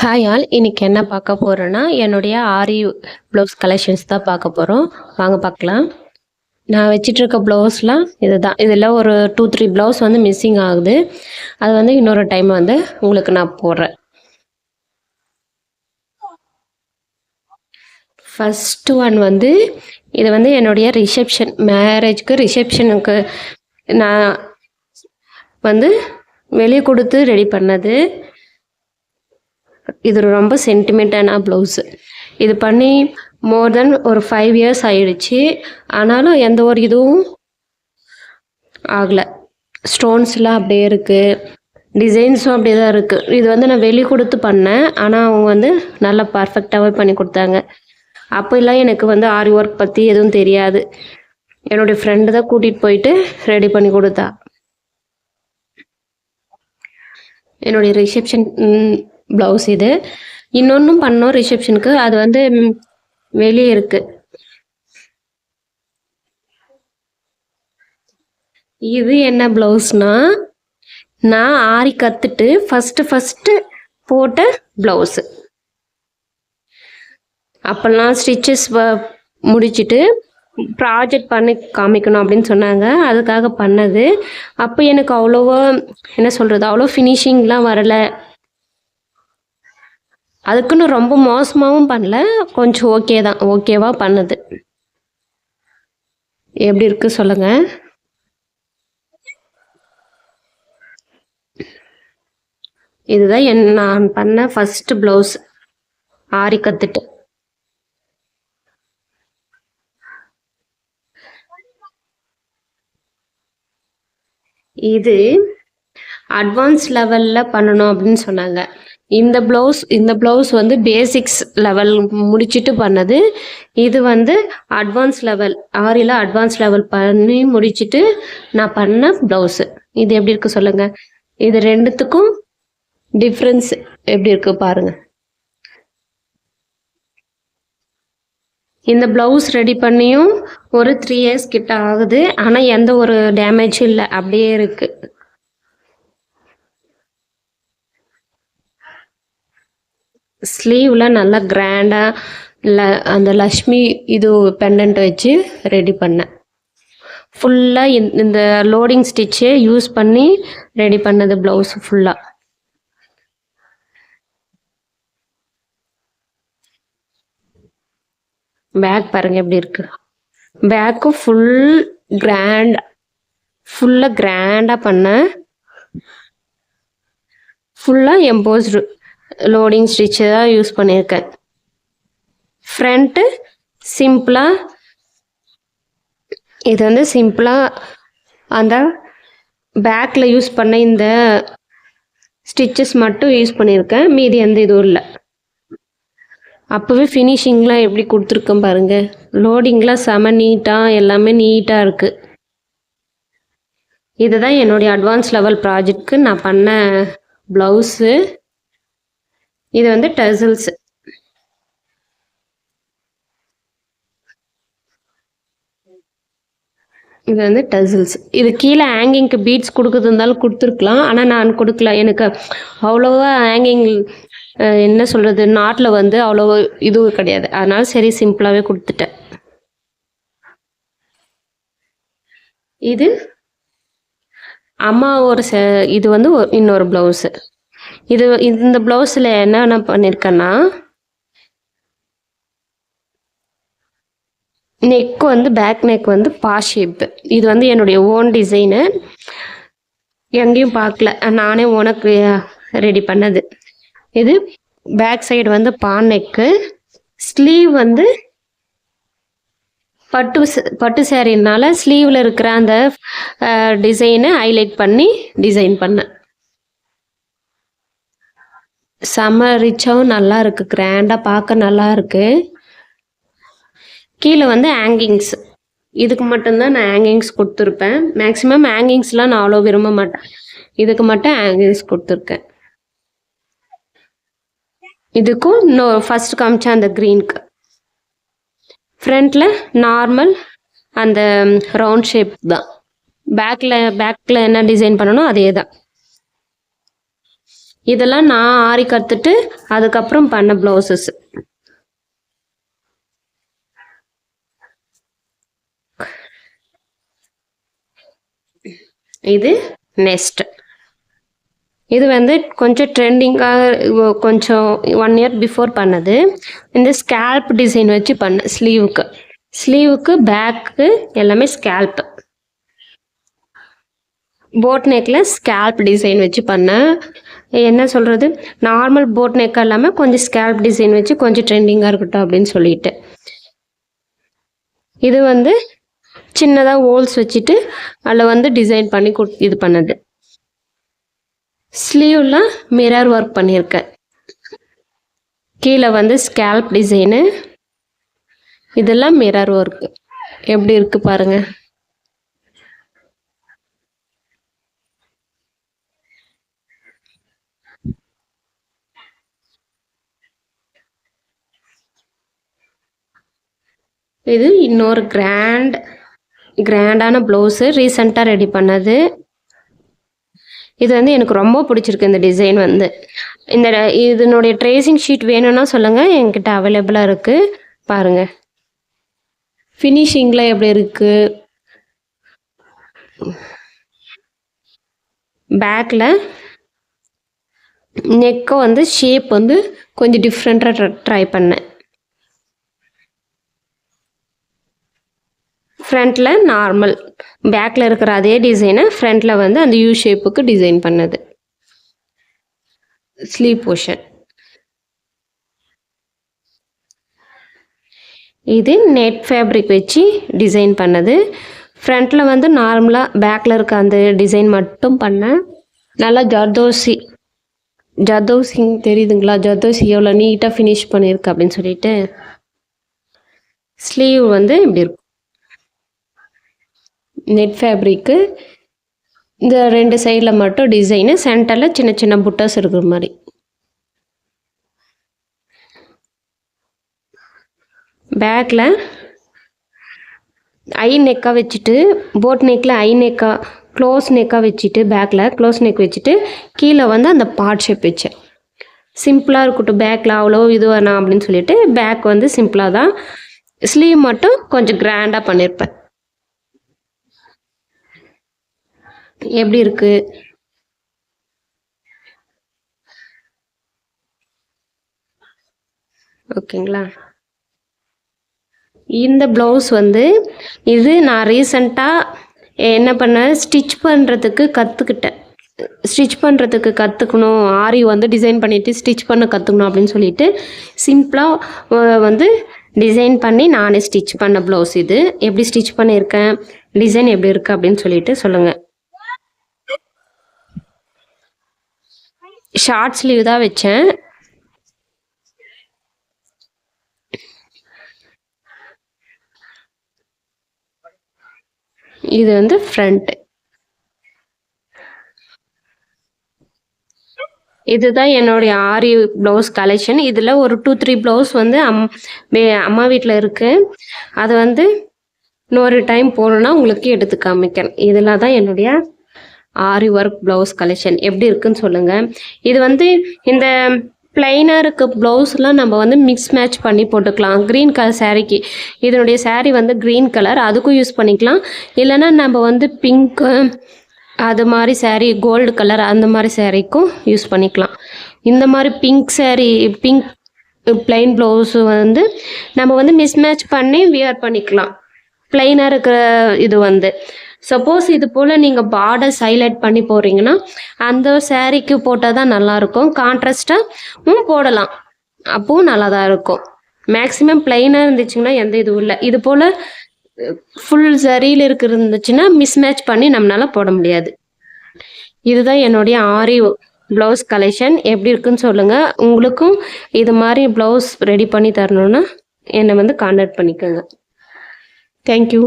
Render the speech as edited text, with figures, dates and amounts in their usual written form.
Hi all, இன்னைக்கு என்ன பார்க்க போகிறோன்னா என்னுடைய ஆரி ப்ளவுஸ் கலெக்ஷன்ஸ் தான் பார்க்க போகிறோம். வாங்க பார்க்கலாம். நான் வச்சிட்ருக்க ப்ளவுஸ்லாம் இது தான். இதில் ஒரு 2-3 ப்ளவுஸ் வந்து மிஸ்ஸிங் ஆகுது. அது வந்து இன்னொரு டைம் வந்து உங்களுக்கு நான் போடுறேன். ஃபஸ்ட்டு ஒன் வந்து இது வந்து என்னுடைய ரிசப்ஷனுக்கு நான் வந்து வெளியே கொடுத்து ரெடி பண்ணது. இது ரொம்ப சென்டிமெண்ட்டான ப்ளவுஸு. இது பண்ணி மோர் தென் ஒரு 5 இயர்ஸ் ஆயிடுச்சு. ஆனாலும் எந்த ஒரு இதுவும் ஆகலை. ஸ்டோன்ஸ்லாம் அப்படியே இருக்குது, டிசைன்ஸும் அப்படியே தான் இருக்குது. இது வந்து நான் வெளியே கொடுத்து பண்ணேன், ஆனால் அவங்க வந்து நல்லா பர்ஃபெக்டாகவே பண்ணி கொடுத்தாங்க. அப்போல்லாம் எனக்கு வந்து ஆரி ஒர்க் பற்றி எதுவும் தெரியாது. என்னுடைய ஃப்ரெண்டு தான் கூட்டிகிட்டு போயிட்டு ரெடி பண்ணி கொடுத்தா. என்னுடைய ரிசப்ஷன் ப்ளவுஸ் இது. இன்னொன்றும் பண்ணோம் ரிசப்ஷனுக்கு, அது வந்து வெளியே இருக்கு. இது என்ன ப்ளவுஸ்னா, நான் ஆரி கற்றுட்டு ஃபஸ்ட்டு போட்ட ப்ளவுஸு. அப்போல்லாம் ஸ்டிச்சஸ் முடிச்சுட்டு ப்ராஜெக்ட் பண்ணி காமிக்கணும் அப்படின்னு சொன்னாங்க, அதுக்காக பண்ணது. அப்போ எனக்கு அவ்வளோவா என்ன சொல்கிறது, அவ்வளோ ஃபினிஷிங்லாம் வரலை. அதுக்குன்னு ரொம்ப மோசமாகவும் பண்ணல, கொஞ்சம் ஓகே தான், ஓகேவா பண்ணது. எப்படி இருக்கு சொல்லுங்க. இதுதான் நான் பண்ண ஃபர்ஸ்ட் ப்ளவுஸ் ஆரி கத்துட்டு. இது அட்வான்ஸ் லெவலில் பண்ணணும் அப்படின்னு சொன்னாங்க. இந்த ப்ளவுஸ் வந்து பேசிக்ஸ் லெவல் முடிச்சுட்டு பண்ணது. இது வந்து அட்வான்ஸ் லெவல், ஆரியில் அட்வான்ஸ் லெவல் பண்ணி முடிச்சுட்டு நான் பண்ண ப்ளவுஸு. இது எப்படி இருக்குது சொல்லுங்கள். இது ரெண்டுத்துக்கும் டிஃப்ரென்ஸ் எப்படி இருக்குது பாருங்கள். இந்த ப்ளவுஸ் ரெடி பண்ணியும் ஒரு 3 இயர்ஸ் கிட்ட ஆகுது, ஆனால் எந்த ஒரு டேமேஜும் இல்லை, அப்படியே இருக்குது. ஸ்லீவில் நல்லா கிராண்டாக அந்த லக்ஷ்மி இது பெண்டன்ட் வச்சு ரெடி பண்ணேன். ஃபுல்லாக இந்த லோடிங் ஸ்டிச்சே யூஸ் பண்ணி ரெடி பண்ணது ப்ளவுஸ் ஃபுல்லாக. பேக் பாருங்கள் எப்படி இருக்கு. பேக்கும் ஃபுல்லாக கிராண்டாக பண்ணேன். ஃபுல்லாக எம்போஸ்டு லோடிங் ஸ்டிச்சு தான் யூஸ் பண்ணியிருக்கேன். ஃப்ரண்ட்டு சிம்பிளாக, இது வந்து சிம்பிளாக அந்த பேக்கில் யூஸ் பண்ண இந்த ஸ்டிச்சஸ் மட்டும் யூஸ் பண்ணியிருக்கேன், மீதி எந்த இதுவும் இல்லை. அப்போவே ஃபினிஷிங்லாம் எப்படி கொடுத்துருக்கேன் பாருங்கள். லோடிங்லாம் செம நீட்டாக, எல்லாமே நீட்டாக இருக்குது. இதுதான் என்னுடைய அட்வான்ஸ் லெவல் ப்ராஜெக்ட்க்கு நான் பண்ண ப்ளவுஸு. இது வந்து டசல்ஸ். இது வந்து டசல்ஸ். இது கீழே ஹேங்கிங்க்கு பீட்ஸ் கொடுக்குறது இருந்தாலும் கொடுத்துருக்கலாம், ஆனால் நான் கொடுக்கல. எனக்கு அவ்வளோவா ஹேங்கிங் என்ன சொல்கிறது, நாட்டில் வந்து அவ்வளோ இதுவும் கிடையாது, அதனால சரி சிம்பிளாகவே கொடுத்துட்டேன். இது அம்மா இது வந்து இன்னொரு ப்ளவுஸு. இந்த ப்ளவுஸில் என்னென்ன பண்ணியிருக்கேன்னா, நெக் வந்து பேக் நெக் வந்து பா ஷேப்பு. இது வந்து என்னுடைய ஓன் டிசைனு, எங்கேயும் பார்க்கல, நானே உனக்கு ரெடி பண்ணது. இது பேக் சைடு வந்து பா நெக்கு. ஸ்லீவ் வந்து பட்டு சேரீனால ஸ்லீவில் இருக்கிற அந்த டிசைனை ஹைலைட் பண்ணி டிசைன் பண்ணேன். செம்ம ரிச்சாகவும் நல்லா இருக்குது, கிராண்டாக பார்க்க நல்லா இருக்குது. கீழே வந்து ஹேங்கிங்ஸ், இதுக்கு மட்டும்தான் நான் ஹேங்கிங்ஸ் கொடுத்துருப்பேன். மேக்ஸிமம் ஹேங்கிங்ஸ்லாம் நான் அவ்வளோ விரும்ப மாட்டேன், இதுக்கு மட்டும் ஹேங்கிங்ஸ் கொடுத்துருக்கேன். இதுக்கும் இன்னும் ஃபர்ஸ்ட் காமிச்சா அந்த க்ரீனுக்கு ஃப்ரண்ட்டில் நார்மல் அந்த ரவுண்ட் ஷேப் தான். பேக்கில் என்ன டிசைன் பண்ணணும் அதே தான். இதெல்லாம் நான் ஆரி கற்றுட்டு அதுக்கப்புறம் பண்ண ப்ளவுசஸ். இது நெக்ஸ்ட். இது வந்து கொஞ்சம் ட்ரெண்டிங்காக கொஞ்சம் 1 இயர் பிஃபோர் பண்ணது. இந்த ஸ்கேல்ப் டிசைன் வச்சு பண்ணேன். ஸ்லீவுக்கு பேக்கு எல்லாமே ஸ்கேல்ப். போட் நெக்கில் ஸ்கேல்ப் டிசைன் வச்சு பண்ணேன். என்ன சொல்கிறது, நார்மல் போட் நெக் இல்லாமல் கொஞ்சம் ஸ்கேல்ப் டிசைன் வச்சு கொஞ்சம் ட்ரெண்டிங்காக இருக்கட்டும் அப்படின்னு சொல்லிட்டு. இது வந்து சின்னதாக ஹோல்ஸ் வச்சுட்டு அதில் வந்து டிசைன் பண்ணி இது பண்ணது. ஸ்லீவில் மிரர் ஒர்க் பண்ணியிருக்கேன். கீழே வந்து ஸ்கேல்ப் டிசைனு, இதெல்லாம் மிரர் ஒர்க்கு. எப்படி இருக்கு பாருங்க. இது இன்னொரு கிராண்டான ப்ளவுஸு, ரீசெண்டாக ரெடி பண்ணது. இது வந்து எனக்கு ரொம்ப பிடிச்சிருக்கு. இந்த டிசைன் வந்து இதனுடைய ட்ரேசிங் ஷீட் வேணும்னா சொல்லுங்கள், என்கிட்ட அவைலபிளாக இருக்குது. பாருங்கள் ஃபினிஷிங்கில் எப்படி இருக்குது. பேக்கில் நெக்கை வந்து ஷேப் வந்து கொஞ்சம் டிஃப்ரெண்ட்டாக ட்ரை பண்ணேன். ஃப்ரண்ட்டில் நார்மல், பேக்கில் இருக்கிற அதே டிசைனை ஃப்ரண்ட்டில் வந்து அந்த யூ ஷேப்புக்கு டிசைன் பண்ணது. Sleeve portion. இது நெட் ஃபேப்ரிக் வச்சு டிசைன் பண்ணது. ஃப்ரண்ட்டில் வந்து நார்மலாக பேக்கில் இருக்க அந்த டிசைன் மட்டும் பண்ணேன். நல்லா ஜர்தோசி தெரியுதுங்களா, ஜர்தோசி எவ்வளோ நீட்டாக ஃபினிஷ் பண்ணியிருக்கு அப்படின்னு சொல்லிட்டு. ஸ்லீவ் வந்து இப்படி இருக்கும். நெட் ஃபேப்ரிக்கு இந்த 2 சைடில் மட்டும் டிசைனு, சென்டரில் சின்ன சின்ன புட்டாஸ் இருக்கிற மாதிரி. பேக்கில் ஐ நெக்காக வச்சுட்டு, போட் நெக்கில் ஐ நெக்காக க்ளோஸ் நெக்காக வச்சுட்டு, பேக்கில் க்ளோஸ் நெக் வச்சுட்டு கீழே வந்து அந்த பார்ட் ஷேப் வச்சேன். சிம்பிளாக இருக்கட்டும், பேக்கில் அவ்வளோ இது வேணாம் அப்படின்னு சொல்லிட்டு பேக் வந்து சிம்பிளாக தான். ஸ்லீவ் மட்டும் கொஞ்சம் கிராண்டாக பண்ணியிருப்பேன். எப்படி இருக்கு? ஓகேங்களா. இந்த ப்ளவுஸ் வந்து இது நான் ரீசண்டாக என்ன பண்ணேன், ஸ்டிச் பண்ணுறதுக்கு கற்றுக்கணும். ஆரி வந்து டிசைன் பண்ணிவிட்டு ஸ்டிச் பண்ண கற்றுக்கணும் அப்படின்னு சொல்லிட்டு சிம்பிளாக வந்து டிசைன் பண்ணி நானே ஸ்டிச் பண்ண ப்ளவுஸ். இது எப்படி ஸ்டிச் பண்ணியிருக்கேன், டிசைன் எப்படி இருக்குது அப்படின்னு சொல்லிட்டு சொல்லுங்கள். ஷார்ட் ஸ்லீவ் தான் வச்சேன். இது வந்து ஃப்ரண்ட். இதுதான் என்னுடைய ஆரி ப்ளவுஸ் கலெக்ஷன். இதில் ஒரு 2-3 ப்ளவுஸ் வந்து அம்மா வீட்டில் இருக்குது. அது வந்து இன்னொரு டைம் போகணுன்னா உங்களுக்கு எடுத்து காமிக்கிறேன். இதில் தான் என்னுடைய ஆரி ஒர்க் ப்ளவுஸ் கலெக்ஷன். எப்படி இருக்குன்னு சொல்லுங்கள். இது வந்து இந்த பிளைனாக இருக்க ப்ளவுஸ்லாம் நம்ம வந்து மிக்ஸ் மேட்ச் பண்ணி போட்டுக்கலாம். க்ரீன் கலர் சாரீக்கு, இதனுடைய சாரீ வந்து க்ரீன் கலர், அதுக்கும் யூஸ் பண்ணிக்கலாம். இல்லைன்னா நம்ம வந்து பிங்க்கு அது மாதிரி சாரீ, கோல்டு கலர் அந்த மாதிரி சாரீக்கும் யூஸ் பண்ணிக்கலாம். இந்த மாதிரி பிங்க் பிளைன் ப்ளவுஸு வந்து நம்ம வந்து மிஸ் மேட்ச் பண்ணி வியர் பண்ணிக்கலாம். பிளைனாக இருக்கிற இது வந்து சப்போஸ் இது போல் நீங்கள் பார்டர்ஸ் ஹைலைட் பண்ணி போடுறீங்கன்னா அந்த சாரீக்கு போட்டால் தான் நல்லாயிருக்கும். கான்ட்ராஸ்ட்டாக போடலாம், அப்பவும் நல்லா தான் இருக்கும். மேக்ஸிமம் பிளைனாக இருந்துச்சுங்கன்னா எந்த இதுவும் இல்லை. இது போல் ஃபுல் சரியில் இருந்துச்சுன்னா மிஸ் மேட்ச் பண்ணி நம்மளால போட முடியாது. இதுதான் என்னுடைய ஆரி ப்ளவுஸ் கலெக்ஷன். எப்படி இருக்குன்னு சொல்லுங்கள். உங்களுக்கும் இது மாதிரி ப்ளவுஸ் ரெடி பண்ணி தரணுன்னா என்னை வந்து கான்டாக்ட் பண்ணிக்கோங்க. தேங்க்யூ.